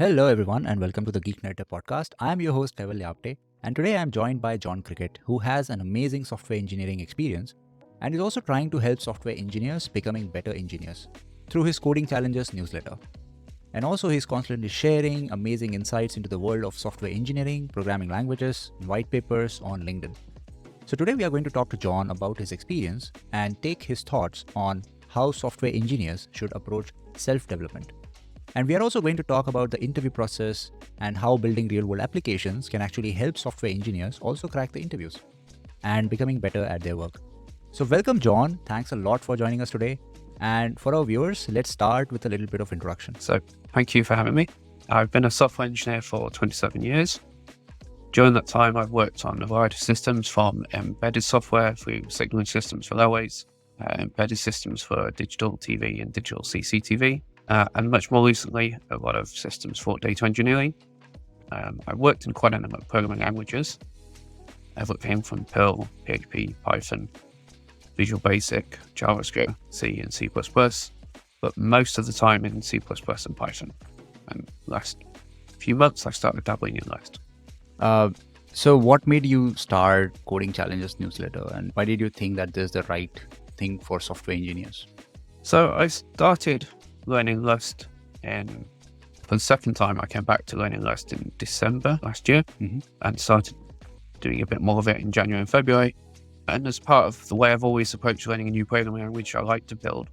Hello, everyone, and welcome to the GeekNarrator podcast. I'm your host, Keval Yapte, and today I'm joined by John Crickett, who has an amazing software engineering experience and is also trying to help software engineers becoming better engineers through his Coding Challenges newsletter. And also, he's constantly sharing amazing insights into the world of software engineering, programming languages, and white papers on LinkedIn. So, today we are going to talk to John about his experience and take his thoughts on how software engineers should approach self development. And we are also going to talk about the interview process and how building real world applications can actually help software engineers also crack the interviews and becoming better at their work. So, welcome, John. Thanks a lot for joining us today. And for our viewers, let's start with a little bit of introduction. So, thank you for having me. I've been a software engineer for 27 years. During that time, I've worked on a variety of systems from embedded software through signaling systems for railways, embedded systems for digital TV and digital CCTV. And much more recently, a lot of systems for data engineering. I worked in quite a number of programming languages. Everything from Perl, PHP, Python, Visual Basic, JavaScript, C and C++, but most of the time in C++ and Python. And last few months, I started dabbling in Rust. So what made you start Coding Challenges newsletter, and why did you think that this is the right thing for software engineers? So I started learning Rust, and for the second time I came back to learning Rust in December last year, and started doing a bit more of it in January and February. And as part of the way I've always approached learning a new programming language, I like to build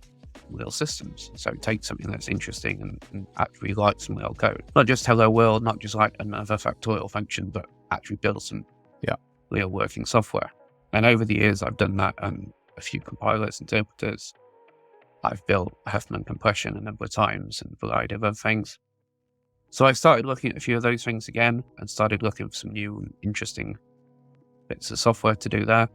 real systems. So take something that's interesting and actually write some real code. Not just hello world, not just like another factorial function, but actually build some real working software. And over the years I've done that on a few compilers, interpreters. I've built Huffman compression a number of times and a variety of other things. So I started looking at a few of those things again and started looking for some new and interesting bits of software to do there.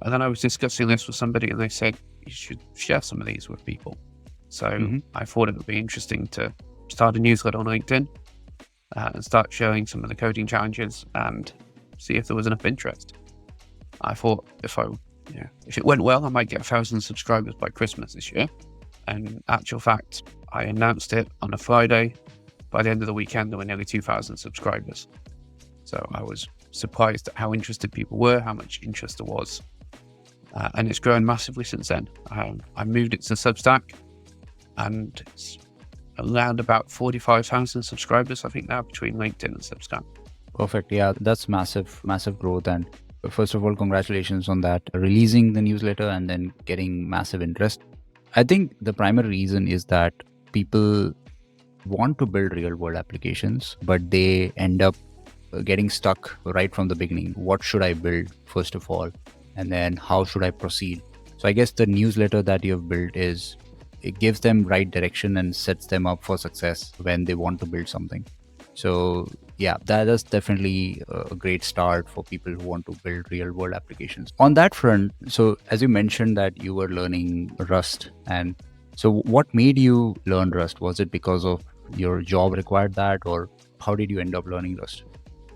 And then I was discussing this with somebody and they said, you should share some of these with people. So I thought it would be interesting to start a newsletter on LinkedIn and start sharing some of the coding challenges and see if there was enough interest. I thought if it went well, I might get 1,000 subscribers by Christmas this year. And in actual fact, I announced it on a Friday. By the end of the weekend, there were nearly 2,000 subscribers. So I was surprised at how interested people were, how much interest there was. And it's grown massively since then. I moved it to Substack, and it's around about 45,000 subscribers, I think now, between LinkedIn and Substack. Perfect. Yeah, that's massive growth. And first of all, congratulations on that, releasing the newsletter and then getting massive interest. I think the primary reason is that people want to build real world applications, but they end up getting stuck right from the beginning. What should I build first of all? And then how should I proceed? So I guess the newsletter that you've built it gives them right direction and sets them up for success when they want to build something. So yeah, that is definitely a great start for people who want to build real world applications. On that front, so as you mentioned that you were learning Rust, and so what made you learn Rust? Was it because of your job required that, or how did you end up learning Rust?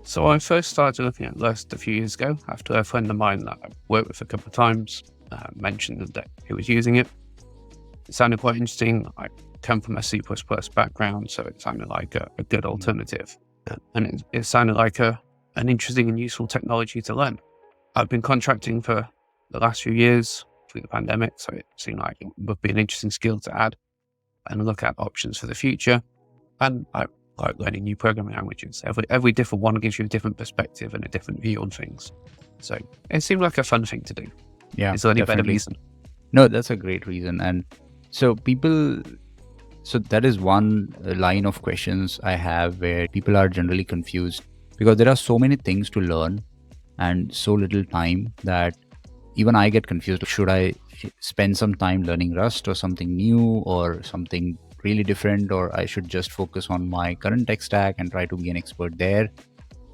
So I first started looking at Rust a few years ago after a friend of mine that I've worked with a couple of times mentioned that he was using it. It sounded quite interesting. I come from a C++ background, so it sounded like a good alternative. And it sounded like an interesting and useful technology to learn. I've been contracting for the last few years through the pandemic, so it seemed like it would be an interesting skill to add and look at options for the future. And I like learning new programming languages. Every different one gives you a different perspective and a different view on things. So it seemed like a fun thing to do. Yeah, is there any definitely better reason? No, that's a great reason. And so that is one line of questions I have where people are generally confused because there are so many things to learn and so little time that even I get confused. Should I spend some time learning Rust or something new or something really different, or I should just focus on my current tech stack and try to be an expert there?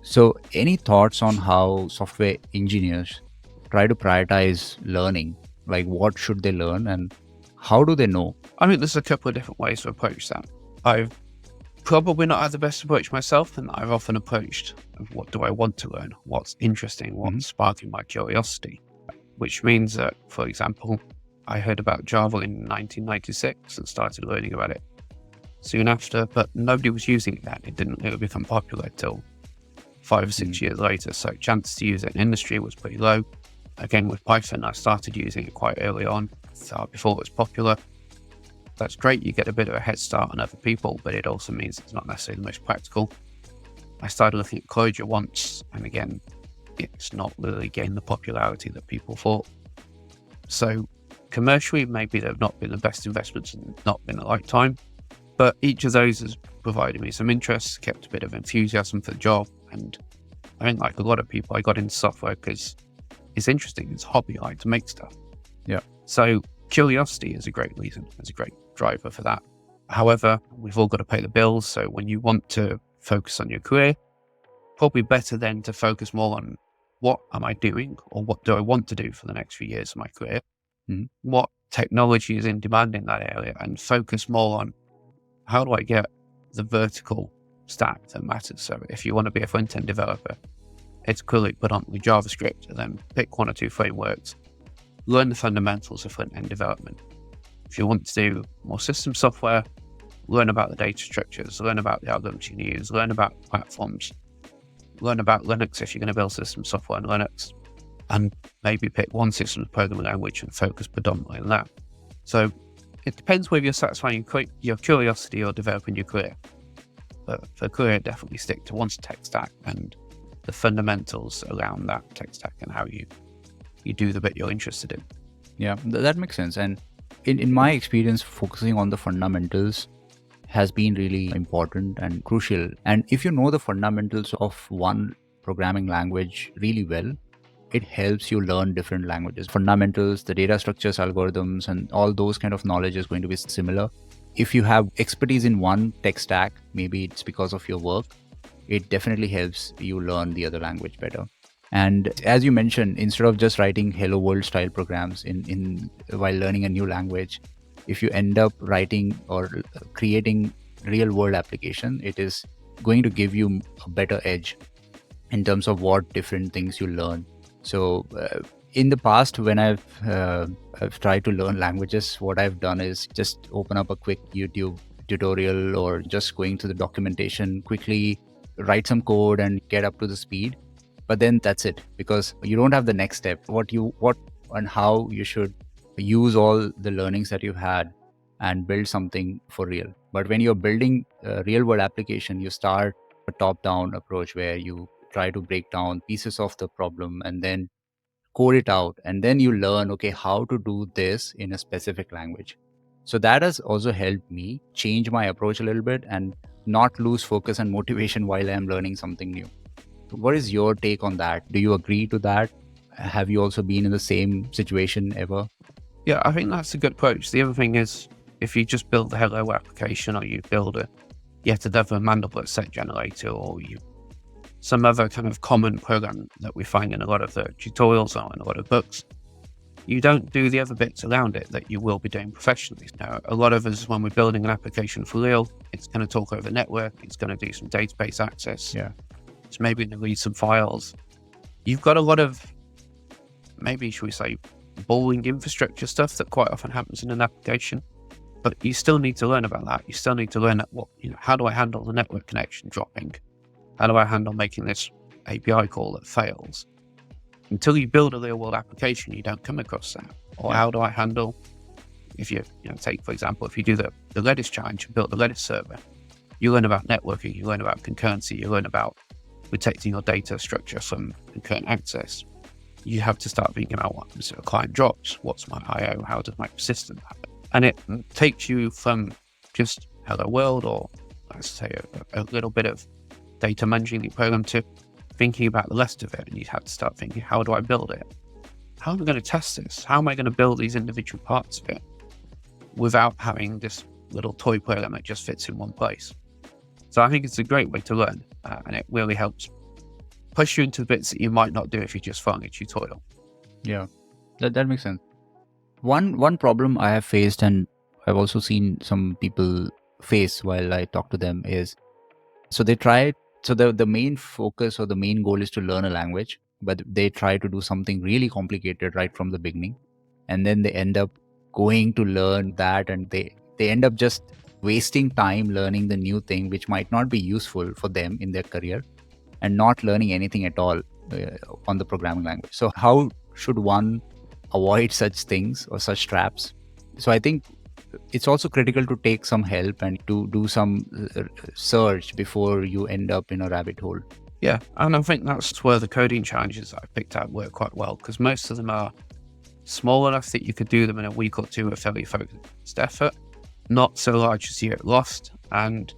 So any thoughts on how software engineers try to prioritize learning? Like what should they learn and how do they know? I think there's a couple of different ways to approach that. I've probably not had the best approach myself, and I've often approached what do I want to learn? What's interesting? What's sparking my curiosity? Which means that, for example, I heard about Java in 1996 and started learning about it soon after, but nobody was using it then. It didn't really become popular till 5 or 6 years later. So chance to use it in industry was pretty low. Again, with Python, I started using it quite early on, so before it was popular. That's great. You get a bit of a head start on other people, but it also means it's not necessarily the most practical. I started looking at Clojure once, and again, it's not really gained the popularity that people thought. So commercially, maybe they've not been the best investments and not been the right time, but each of those has provided me some interest, kept a bit of enthusiasm for the job. And I think, like a lot of people, I got into software because it's interesting. It's a hobby. I like to make stuff. Yeah. So curiosity is a great reason. It's a great driver for that. However, we've all got to pay the bills. So when you want to focus on your career, probably better then to focus more on what am I doing, or what do I want to do for the next few years of my career? What technology is in demand in that area, and focus more on how do I get the vertical stack that matters. So if you want to be a front-end developer, it's clearly predominantly JavaScript, and then pick 1 or 2 frameworks, learn the fundamentals of front-end development. If you want to do more system software, learn about the data structures, learn about the algorithms you can use, learn about platforms, learn about Linux if you're going to build system software in Linux, and maybe pick one systems programming language and focus predominantly on that. So it depends whether you're satisfying your curiosity or developing your career. But for career, definitely stick to one tech stack and the fundamentals around that tech stack and how you do the bit you're interested in. Yeah, that makes sense. And in my experience, focusing on the fundamentals has been really important and crucial. And if you know the fundamentals of one programming language really well, it helps you learn different languages. Fundamentals, the data structures, algorithms, and all those kind of knowledge is going to be similar. If you have expertise in one tech stack, maybe it's because of your work, it definitely helps you learn the other language better. And as you mentioned, instead of just writing hello world style programs in while learning a new language, if you end up writing or creating real world application, it is going to give you a better edge in terms of what different things you learn. So in the past, when I've tried to learn languages, what I've done is just open up a quick YouTube tutorial or just going through the documentation, quickly write some code and get up to the speed. But then that's it, because you don't have the next step, what and how you should use all the learnings that you've had and build something for real. But when you're building a real world application, you start a top down approach where you try to break down pieces of the problem and then code it out. And then you learn, okay, how to do this in a specific language. So that has also helped me change my approach a little bit and not lose focus and motivation while I'm learning something new. What is your take on that? Do you agree to that? Have you also been in the same situation ever? Yeah, I think that's a good approach. The other thing is, if you just build the hello application, or you build yet another mandelbrot set generator, or some other kind of common program that we find in a lot of the tutorials or in a lot of books, you don't do the other bits around it that you will be doing professionally. Now, a lot of us, when we're building an application for real, it's going to talk over the network, it's going to do some database access, it's maybe going to read some files. You've got a lot of, maybe should we say, boring infrastructure stuff that quite often happens in an application, but you still need to learn about that. You still need to learn how do I handle the network connection dropping? How do I handle making this API call that fails? Until you build a real world application, you don't come across that. Or how do I handle, if you take, for example, if you do the Redis challenge and build the Redis server, you learn about networking, you learn about concurrency, you learn about protecting your data structure from concurrent access. You have to start thinking about what happens if a client drops, what's my IO, how does my persistent happen? And it takes you from just hello world, or let's say a little bit of data managing the program, to thinking about the rest of it. And you have to start thinking, how do I build it? How am I going to test this? How am I going to build these individual parts of it without having this little toy program that just fits in one place? So I think it's a great way to learn, and it really helps push you into the bits that you might not do if you're just following a tutorial. Yeah, that makes sense. One problem I have faced, and I've also seen some people face while I talk to them, is so they try. So the main focus or the main goal is to learn a language, but they try to do something really complicated right from the beginning, and then they end up going to learn that, and they end up just wasting time learning the new thing, which might not be useful for them in their career, and not learning anything at all on the programming language. So how should one avoid such things or such traps? So I think it's also critical to take some help and to do some search before you end up in a rabbit hole. Yeah, and I think that's where the coding challenges that I picked out work quite well, because most of them are small enough that you could do them in a week or two with fairly focused effort, not so large as you get lost. And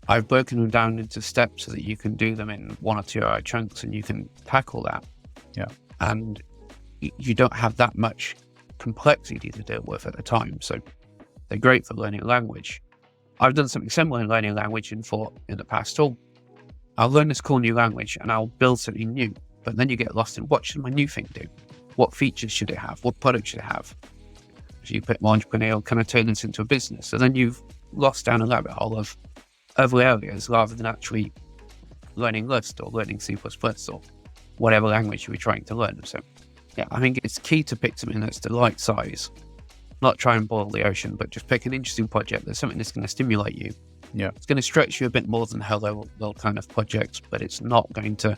I've broken them down into steps so that you can do them in 1 or 2 hour chunks and you can tackle that. Yeah. And you don't have that much complexity to deal with at the time. So they're great for learning a language. I've done something similar in learning a language and thought in the past, I'll learn this cool new language and I'll build something new. But then you get lost in what should my new thing do? What features should it have? What product should it have? If you put more entrepreneurial, can I turn this into a business? So then you've lost down a rabbit hole of other areas rather than actually learning Rust or learning C++ or whatever language you were trying to learn. So yeah, I think it's key to pick something that's the right size, not try and boil the ocean, but just pick an interesting project that's something that's going to stimulate you. Yeah, it's going to stretch you a bit more than hello kind of projects, but it's not going to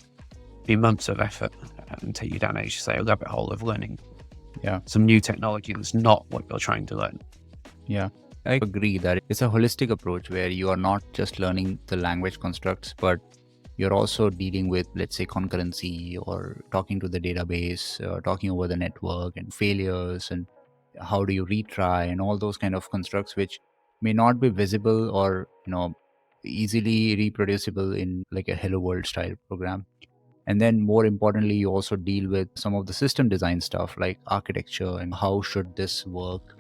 be months of effort and take you down, as you say, a rabbit hole of learning some new technology that's not what you're trying to learn. Yeah, I agree that it's a holistic approach where you are not just learning the language constructs, but you're also dealing with, let's say, concurrency or talking to the database, talking over the network and failures and how do you retry and all those kind of constructs which may not be visible or, easily reproducible in like a hello world style program. And then more importantly, you also deal with some of the system design stuff like architecture and how should this work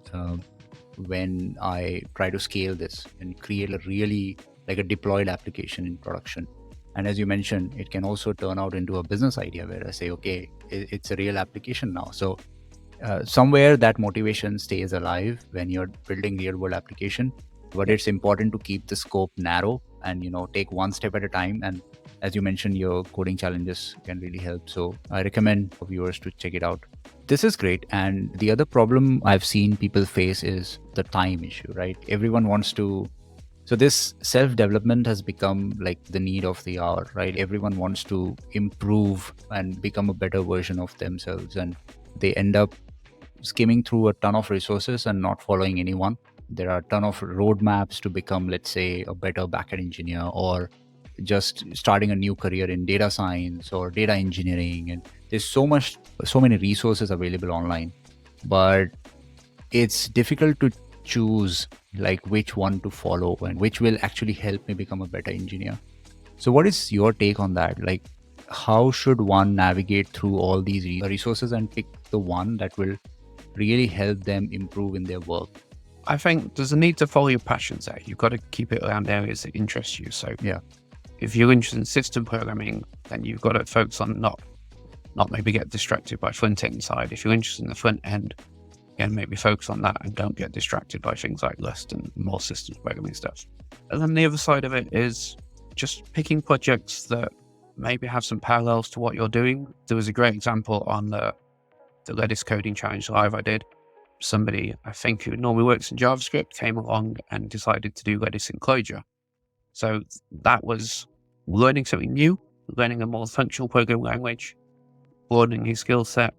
when I try to scale this and create a really like a deployed application in production. And as you mentioned, it can also turn out into a business idea where I say, okay, it's a real application now. So somewhere that motivation stays alive when you're building real world application, but it's important to keep the scope narrow and, take one step at a time. And as you mentioned, your coding challenges can really help. So I recommend viewers to check it out. This is great. And the other problem I've seen people face is the time issue, right? Everyone wants to. So this self-development has become like the need of the hour, right? Everyone wants to improve and become a better version of themselves. And they end up skimming through a ton of resources and not following anyone. There are a ton of roadmaps to become, let's say, a better backend engineer or just starting a new career in data science or data engineering. And there's so many resources available online, but it's difficult to choose like which one to follow and which will actually help me become a better engineer. So what is your take on that? Like, how should one navigate through all these resources and pick the one that will really help them improve in their work? I think there's a need to follow your passions there. You've got to keep it around areas that interest you. So yeah, if you're interested in system programming, then you've got to focus on not maybe get distracted by front end side. If you're interested in the front end, again, maybe focus on that and don't get distracted by things like Rust and more systems programming stuff. And then the other side of it is just picking projects that maybe have some parallels to what you're doing. There was a great example on the Redis coding challenge live I did. Somebody, I think, who normally works in JavaScript came along and decided to do Redis in Clojure. So that was learning something new, learning a more functional programming language, broadening his skill set,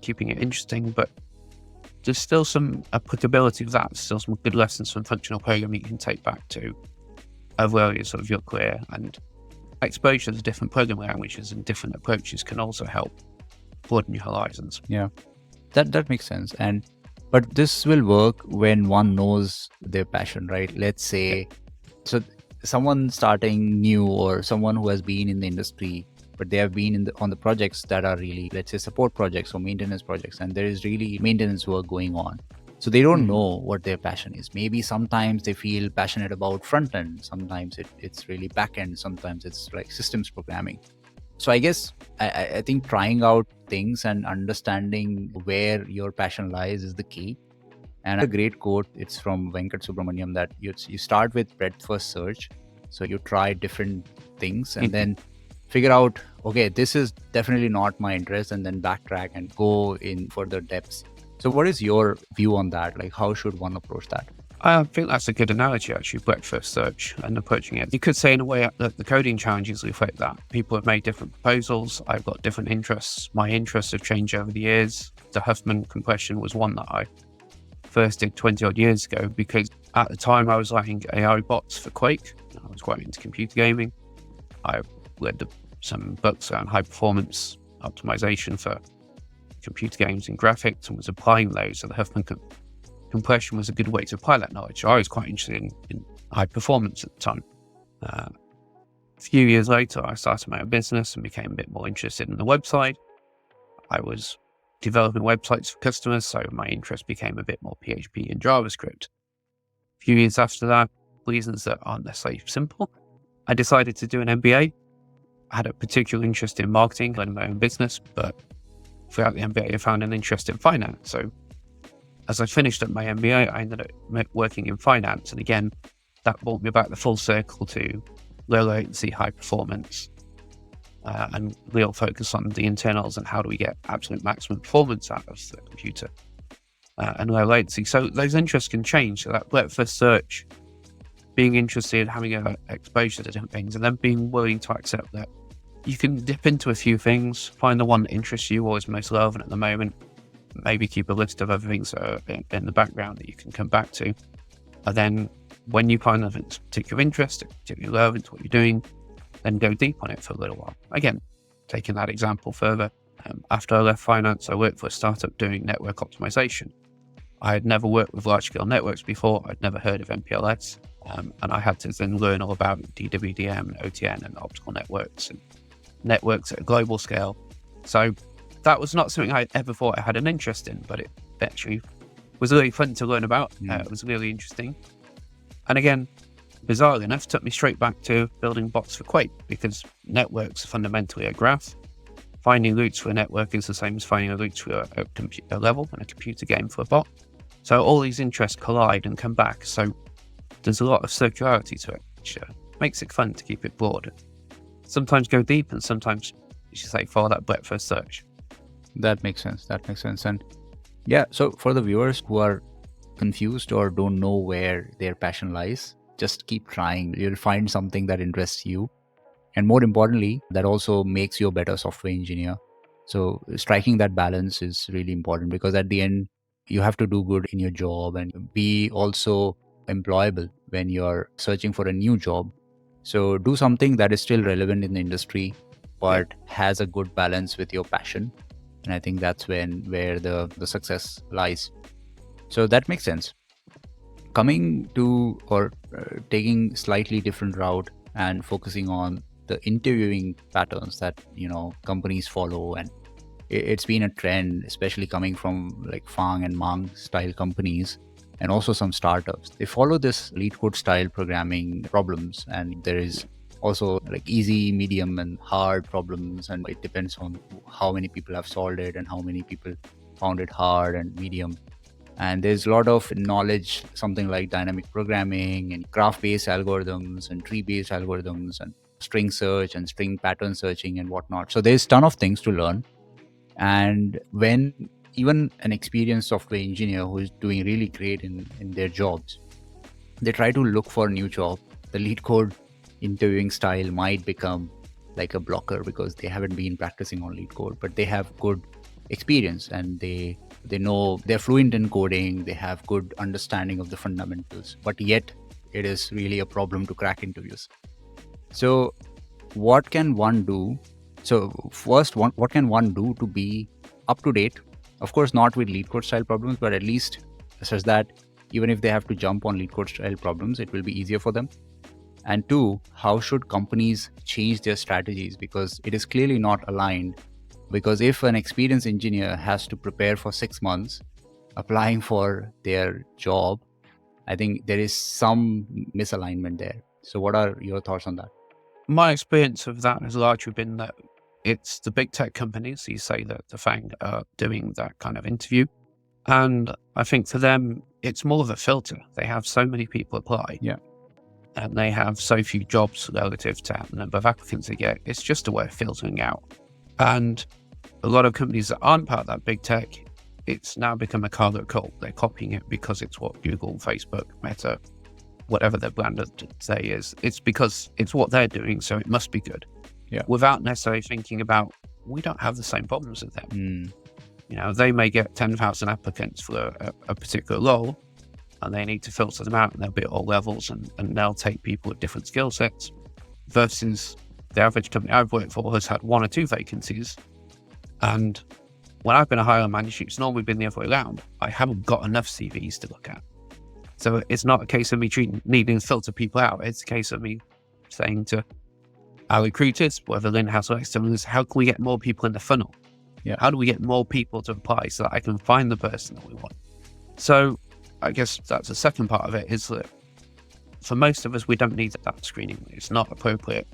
keeping it interesting, but there's still some applicability of that. There's still some good lessons from functional programming you can take back to other areas of your career, and exposure to different programming languages and different approaches can also help broaden your horizons. Yeah, that makes sense. But this will work when one knows their passion, right? Let's say, so someone starting new or someone who has been in the industry, but they have been on the projects that are really, let's say, support projects or maintenance projects, and there is really maintenance work going on. So they don't know what their passion is. Maybe sometimes they feel passionate about front end, sometimes it's really back end, sometimes it's like systems programming. So I guess I think trying out things and understanding where your passion lies is the key. And a great quote, it's from Venkat Subramaniam, that you start with breadth first search. So you try different things and then figure out, okay, this is definitely not my interest, and then backtrack and go in further depths. So what is your view on that? Like, how should one approach that? I think that's a good analogy, actually, breadth-first search and approaching it. You could say in a way that the coding challenges reflect that. People have made different proposals. I've got different interests. My interests have changed over the years. The Huffman compression was one that I first did 20 odd years ago because at the time I was writing AI bots for Quake. I was quite into computer gaming. I read some books around high performance optimization for computer games and graphics and was applying those. So the Huffman compression was a good way to apply that knowledge. So I was quite interested in high performance at the time. A few years later, I started my own business and became a bit more interested in the website. I was developing websites for customers, so my interest became a bit more PHP and JavaScript. A few years after that, reasons that aren't necessarily simple, I decided to do an MBA. I had a particular interest in marketing, learning my own business, but throughout the MBA, I found an interest in finance. So as I finished up my MBA, I ended up working in finance. And again, that brought me back the full circle to low latency, high performance, and real focus on the internals and how do we get absolute maximum performance out of the computer and low latency. So those interests can change. So that breadth-first search, being interested, having exposure to different things, and then being willing to accept that you can dip into a few things, find the one that interests you or is most relevant at the moment, maybe keep a list of other things that are in the background that you can come back to. And then when you find something that's particular interest, particularly relevant to what you're doing, then go deep on it for a little while. Again, taking that example further, after I left finance, I worked for a startup doing network optimization. I had never worked with large-scale networks before. I'd never heard of MPLS. And I had to then learn all about DWDM and OTN and optical networks and networks at a global scale. So that was not something I ever thought I had an interest in, but it actually was really fun to learn about. It was really interesting. And again, bizarrely enough, took me straight back to building bots for Quake because networks are fundamentally a graph. Finding routes for a network is the same as finding a route for a level in a computer game for a bot. So all these interests collide and come back. So there's a lot of circularity to it, which makes it fun to keep it broad. Sometimes go deep and sometimes, you should say, follow that breadth-first search. That makes sense. And yeah, so for the viewers who are confused or don't know where their passion lies, just keep trying. You'll find something that interests you. And more importantly, that also makes you a better software engineer. So striking that balance is really important because at the end, you have to do good in your job and be also employable when you're searching for a new job. So do something that is still relevant in the industry, but has a good balance with your passion. And I think that's where the success lies. So that makes sense. Coming to or taking slightly different route and focusing on the interviewing patterns that companies follow, and it's been a trend, especially coming from like Fang and Mang style companies, and also some startups. They follow this LeetCode style programming problems, and there is also like easy, medium, and hard problems, and it depends on how many people have solved it and how many people found it hard and medium. And there's a lot of knowledge, something like dynamic programming and graph-based algorithms and tree-based algorithms and string search and string pattern searching and whatnot. So there's a ton of things to learn. And when even an experienced software engineer who is doing really great in their jobs, they try to look for a new job, the LeetCode interviewing style might become like a blocker because they haven't been practicing on LeetCode, but they have good experience and they know they're fluent in coding, they have good understanding of the fundamentals, but yet it is really a problem to crack interviews. So what can one do? So first, what can one do to be up to date? Of course, not with LeetCode style problems, but at least such that even if they have to jump on LeetCode style problems, it will be easier for them. And two, how should companies change their strategies? Because it is clearly not aligned. Because if an experienced engineer has to prepare for 6 months applying for their job, I think there is some misalignment there. So what are your thoughts on that? My experience of that has largely been that it's the big tech companies, you say that the FANG are doing that kind of interview. And I think for them, it's more of a filter. They have so many people apply. Yeah. And they have so few jobs relative to the number of applicants they get. It's just a way of filtering out. And a lot of companies that aren't part of that big tech it's now become a Cargo cult. They're copying it because it's what Google, Facebook, Meta, whatever their brand say is. It's because it's what they're doing, so it must be good. Yeah. Without necessarily thinking about, we don't have the same problems as them. They may get 10,000 applicants for a particular role, and they need to filter them out, and they'll be at all levels, and they'll take people with different skill sets, versus the average company I've worked for has had 1 or 2 vacancies. And when I've been a hiring manager, it's normally been the other way around. I haven't got enough CVs to look at. So it's not a case of me needing to filter people out. It's a case of me saying to our recruiters, whether in-house or external, how can we get more people in the funnel? Yeah. How do we get more people to apply so that I can find the person that we want? So I guess that's the second part of it, is that for most of us, we don't need that screening. It's not appropriate,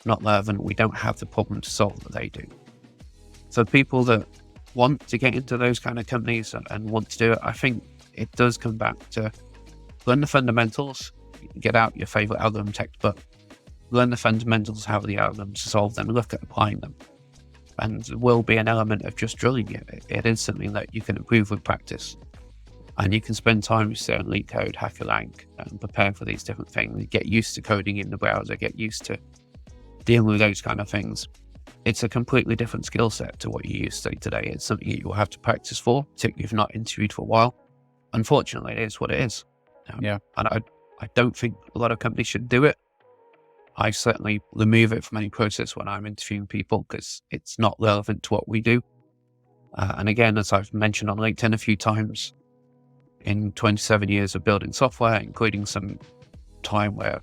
not relevant. We don't have the problem to solve that they do. So people that want to get into those kind of companies and want to do it, I think it does come back to learn the fundamentals, get out your favorite algorithm textbook, learn the fundamentals, how the algorithms solve them, look at applying them. And there will be an element of just drilling it. It is something that you can improve with practice. And you can spend time, say, on LeetCode, HackerRank, and prepare for these different things. Get used to coding in the browser, get used to dealing with those kind of things. It's a completely different skill set to what you use today. It's something that you'll have to practice for, particularly if you've not interviewed for a while. Unfortunately, it is what it is. Yeah. And I don't think a lot of companies should do it. I certainly remove it from any process when I'm interviewing people, because it's not relevant to what we do. And again, as I've mentioned on LinkedIn a few times, in 27 years of building software, including some time where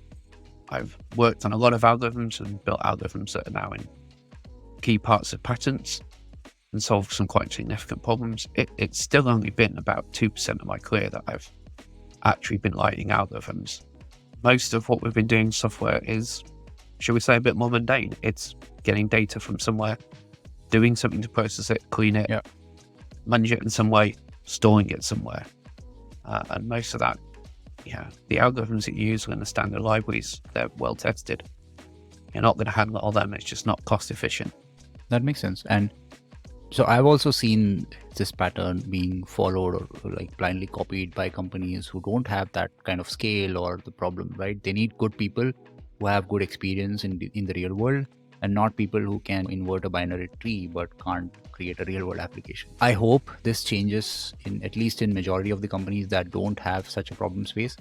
I've worked on a lot of algorithms and built algorithms that are now in key parts of patents and solved some quite significant problems, it's still only been about 2% of my career that I've actually been writing algorithms. Most of what we've been doing in software is, shall we say, a bit more mundane. It's getting data from somewhere, doing something to process it, clean it, manage it in some way, storing it somewhere. And most of that, the algorithms that you use in the standard libraries, they're well tested. You're not going to handle all them. It's just not cost efficient. That makes sense. And so I've also seen this pattern being followed or like blindly copied by companies who don't have that kind of scale or the problem, right? They need good people who have good experience in the real world, and not people who can invert a binary tree but can't create a real world application. I hope this changes at least in majority of the companies that don't have such a problem space.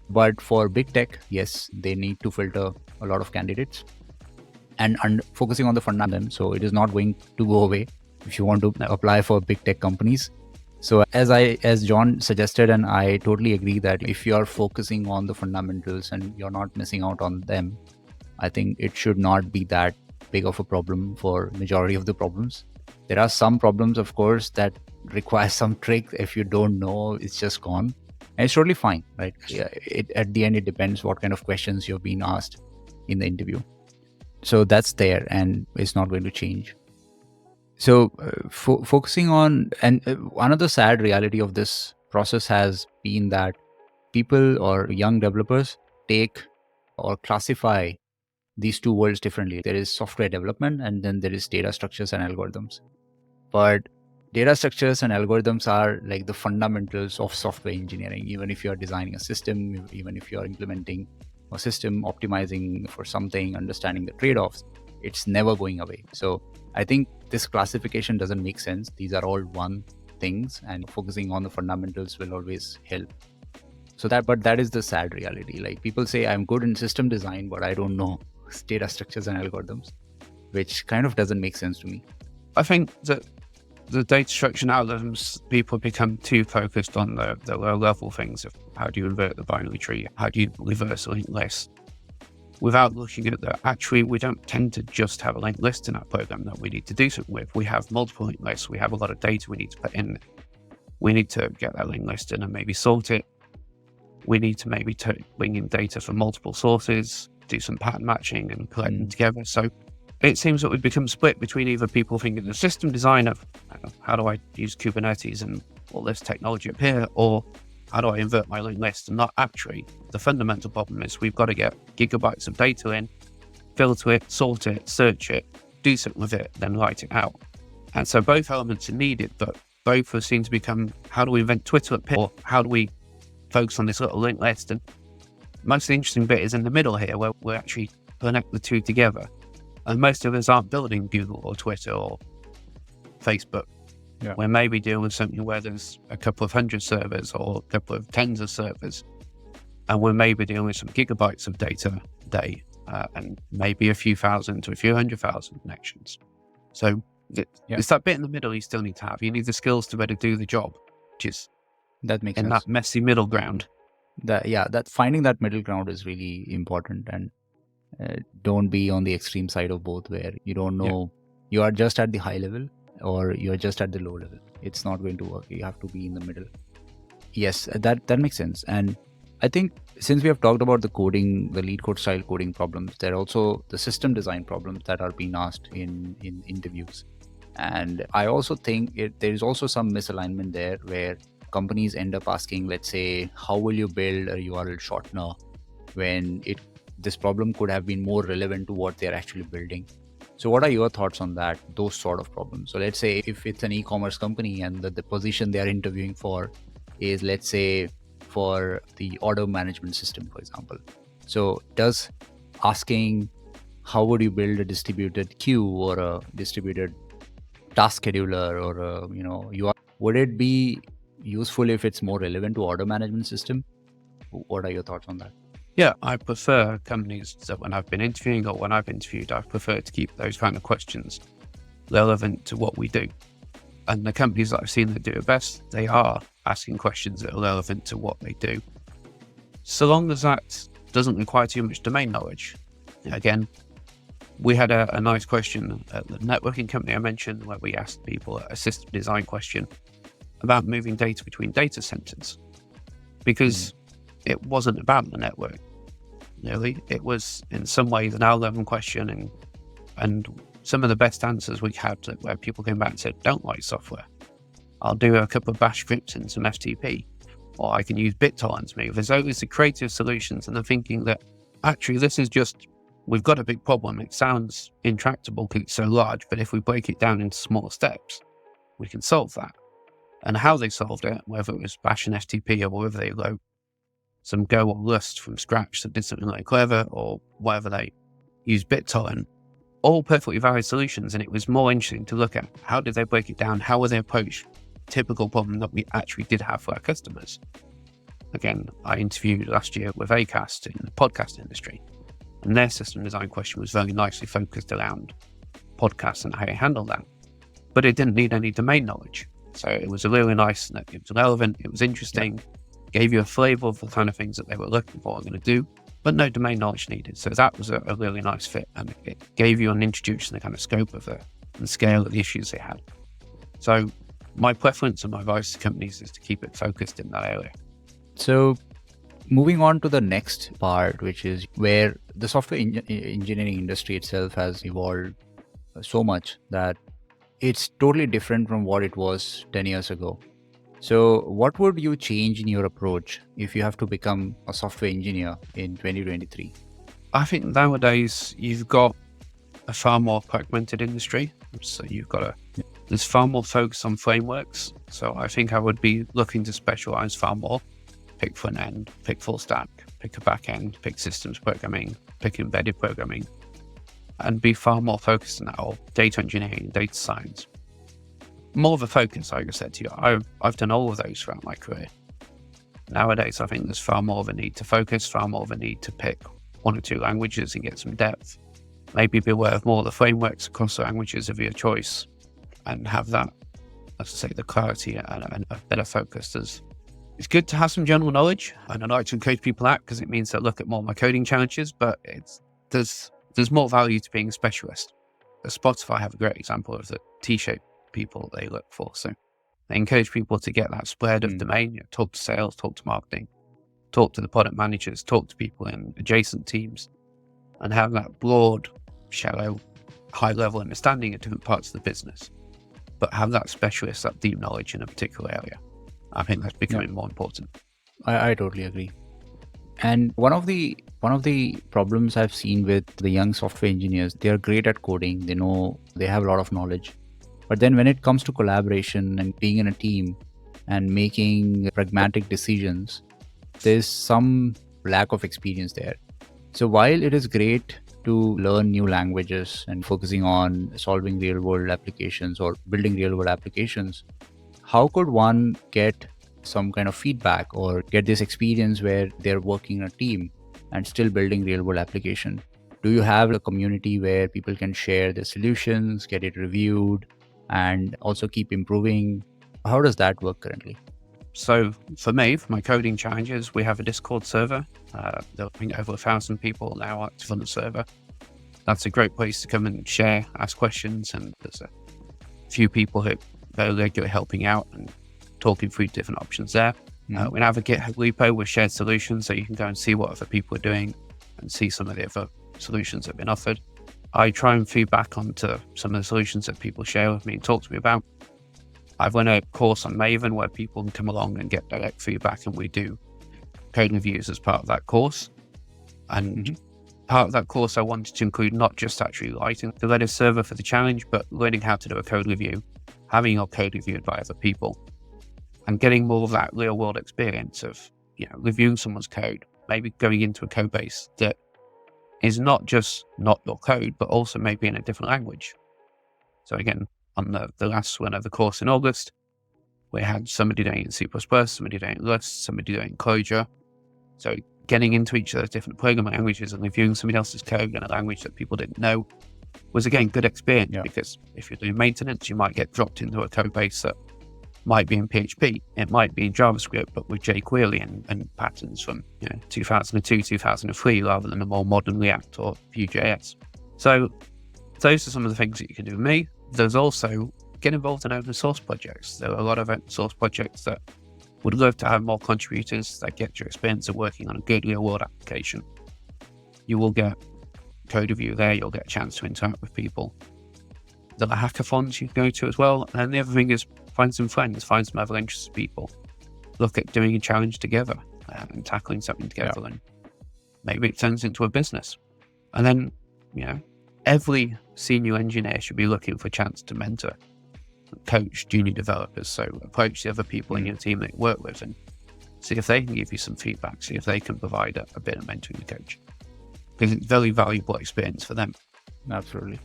But for big tech, yes, they need to filter a lot of candidates and focusing on the fundamentals. So it is not going to go away if you want to apply for big tech companies. So as John suggested, and I totally agree, that if you are focusing on the fundamentals and you're not missing out on them, I think it should not be that big of a problem for majority of the problems. There are some problems, of course, that require some trick. If you don't know, it's just gone. And it's totally fine, right? At the end, it depends what kind of questions you're being asked in the interview. So that's there, and it's not going to change. So focusing on, and another sad reality of this process has been that people or young developers take or classify these two worlds differently. There is software development, and then there is data structures and algorithms. But data structures and algorithms are like the fundamentals of software engineering. Even if you're designing a system, even if you're implementing a system, optimizing for something, understanding the trade-offs, it's never going away. So I think this classification doesn't make sense. These are all one things, and focusing on the fundamentals will always help. So that is the sad reality. Like, people say I'm good in system design, but I don't know data structures and algorithms, which kind of doesn't make sense to me. I think that the data structure and algorithms, people become too focused on the low level things of how do you invert the binary tree, how do you reverse a linked list, without looking at that. Actually, we don't tend to just have a linked list in our program that we need to do something with. We have multiple linked lists. We have a lot of data we need to put in. We need to get that linked list in and maybe sort it. We need to maybe bring in data from multiple sources, do some pattern matching and collect them together. So it seems that we've become split between either people thinking the system design of how do I use Kubernetes and all this technology up here, or how do I invert my linked list, and not actually. The fundamental problem is we've got to get gigabytes of data in, filter it, sort it, search it, do something with it, then write it out. And so both elements are needed, but both have seemed to become, how do we invent Twitter at Pitt, or how do we focus on this little link list? And most of the interesting bit is in the middle here, where we actually connect the two together. And most of us aren't building Google or Twitter or Facebook. Yeah. We're maybe dealing with something where there's a couple of hundred servers or a couple of tens of servers. And we're maybe dealing with some gigabytes of data a day, and maybe a few thousand to a few 100,000 connections. So it's that bit in the middle you still need to have. You need the skills to be able to do the job, which is that makes in sense. that messy middle ground. That finding that middle ground is really important, and don't be on the extreme side of both, where you don't know you are just at the high level or you're just at the low level. It's not going to work. You have to be in the middle. Yes, that makes sense. And I think since we have talked about the coding, the LeetCode style coding problems, there are also the system design problems that are being asked in interviews. And I also think there is also some misalignment there, where companies end up asking, let's say, how will you build a URL shortener, when this problem could have been more relevant to what they're actually building. So what are your thoughts on that, those sort of problems? So let's say if it's an e-commerce company and the position they're interviewing for is, let's say, for the order management system, for example. So does asking how would you build a distributed queue or a distributed task scheduler or would it be useful if it's more relevant to order management system? What are your thoughts on that? Yeah, I prefer companies that when I've been interviewing or when I've interviewed, I prefer to keep those kind of questions relevant to what we do. And the companies that I've seen that do it best, they are asking questions that are relevant to what they do. So long as that doesn't require too much domain knowledge. Again, we had a nice question at the networking company I mentioned, where we asked people a system design question about moving data between data centers, because it wasn't about the network, really. It was in some ways an L11 question, and some of the best answers we had where people came back and said, don't write software. I'll do a couple of bash scripts and some FTP, or I can use BitTorrents. Maybe there's always the creative solutions, and I'm thinking that actually this is just, we've got a big problem. It sounds intractable because it's so large, but if we break it down into small steps, we can solve that. And how they solved it, whether it was bash and FTP or whether they wrote some Go or Rust from scratch that did something like clever, or whether they used BitTorrent, all perfectly valid solutions. And it was more interesting to look at how did they break it down, how were they approach typical problem that we actually did have for our customers. Again, I interviewed last year with Acast in the podcast industry, and their system design question was very nicely focused around podcasts and how you handle that, but it didn't need any domain knowledge. So it was a really nice, it was relevant, it was interesting, gave you a flavor of the kind of things that they were looking for and going to do, but no domain knowledge needed. So that was a really nice fit, and it gave you an introduction to the kind of scope of it and scale of the issues they had. So my preference and my advice to companies is to keep it focused in that area. So moving on to the next part, which is where the software engineering industry itself has evolved so much that it's totally different from what it was 10 years ago. So what would you change in your approach if you have to become a software engineer in 2023? I think nowadays you've got a far more fragmented industry. So there's far more focus on frameworks. So I think I would be looking to specialize far more. Pick front end, pick full stack, pick a back end, pick systems programming, pick embedded programming, and be far more focused on that, or data engineering, data science. More of a focus, like I said to you. I've done all of those throughout my career. Nowadays, I think there's far more of a need to focus, far more of a need to pick one or two languages and get some depth. Maybe be aware of more of the frameworks across the languages of your choice, and have that, let's say, the clarity and a better focus. It's good to have some general knowledge, and I like to encourage people that because it means they look at more of my coding challenges, but there's more value to being a specialist. Spotify have a great example of the T-shaped people they look for. So they encourage people to get that spread of domain, talk to sales, talk to marketing, talk to the product managers, talk to people in adjacent teams, and have that broad, shallow, high-level understanding of different parts of the business, but have that specialist, that deep knowledge in a particular area. I think that's becoming more important. I totally agree. And one of the problems I've seen with the young software engineers, they are great at coding. They have a lot of knowledge, But then when it comes to collaboration and being in a team and making pragmatic decisions, there's some lack of experience there. So while it is great to learn new languages and focusing on solving real world applications or building real world applications, how could one get some kind of feedback or get this experience where they're working in a team and still building real world application? Do you have a community where people can share their solutions, get it reviewed, and also keep improving? How does that work currently? So for me, for my coding challenges, we have a Discord server. There are over 1,000 people now active on the server. That's a great place to come and share, ask questions, and there's a few people who are regularly helping out and talking through different options there. We have a GitHub repo with shared solutions, so you can go and see what other people are doing and see some of the other solutions that have been offered. I try and feed back onto some of the solutions that people share with me and talk to me about. I've run a course on Maven where people can come along and get direct feedback, and we do code reviews as part of that course. And part of that course, I wanted to include not just actually writing the Redis server for the challenge, but learning how to do a code review, having your code reviewed by other people, and getting more of that real world experience of, reviewing someone's code, maybe going into a code base that is not just not your code, but also maybe in a different language. So again, on the last one of the course in August, we had somebody doing it in C++, somebody doing it in Rust, somebody doing Clojure. So getting into each of those different programming languages and reviewing somebody else's code in a language that people didn't know was, again, good experience, because if you're doing maintenance, you might get dropped into a code base that might be in PHP, it might be in JavaScript, but with jQuery and patterns from 2002, 2003, rather than a more modern React or Vue.js. So those are some of the things that you can do with me. There's also get involved in open source projects. There are a lot of open source projects that would love to have more contributors that get your experience of working on a good real world application. You will get code review there, you'll get a chance to interact with people. There are hackathons you can go to as well. And the other thing is find some friends, find some other interested people. Look at doing a challenge together and tackling something together, and maybe it turns into a business. And then, every senior engineer should be looking for a chance to mentor, coach junior developers. So approach the other people in your team that you work with and see if they can give you some feedback, see if they can provide a bit of mentoring and coach. Because it's very valuable experience for them. Absolutely.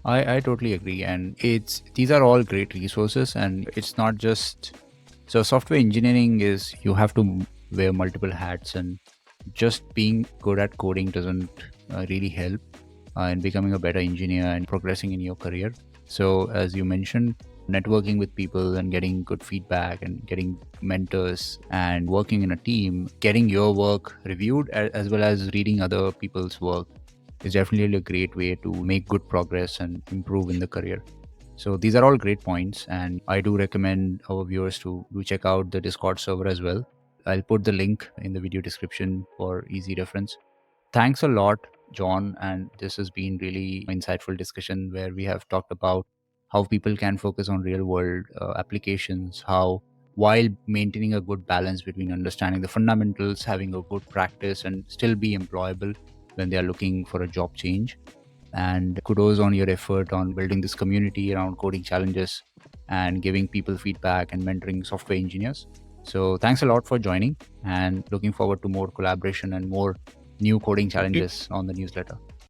I totally agree. And these are all great resources, and it's not just, so software engineering is, you have to wear multiple hats, and just being good at coding doesn't really help in becoming a better engineer and progressing in your career. So as you mentioned, networking with people and getting good feedback and getting mentors and working in a team, getting your work reviewed as well as reading other people's work is definitely a great way to make good progress and improve in the career. So these are all great points, and I do recommend our viewers to check out the Discord server as well. I'll put the link in the video description for easy reference. Thanks a lot, John, and this has been really insightful discussion where we have talked about how people can focus on real world applications, how while maintaining a good balance between understanding the fundamentals, having a good practice, and still be employable when they are looking for a job change. And kudos on your effort on building this community around coding challenges and giving people feedback and mentoring software engineers. So thanks a lot for joining, and looking forward to more collaboration and more new coding challenges on the newsletter.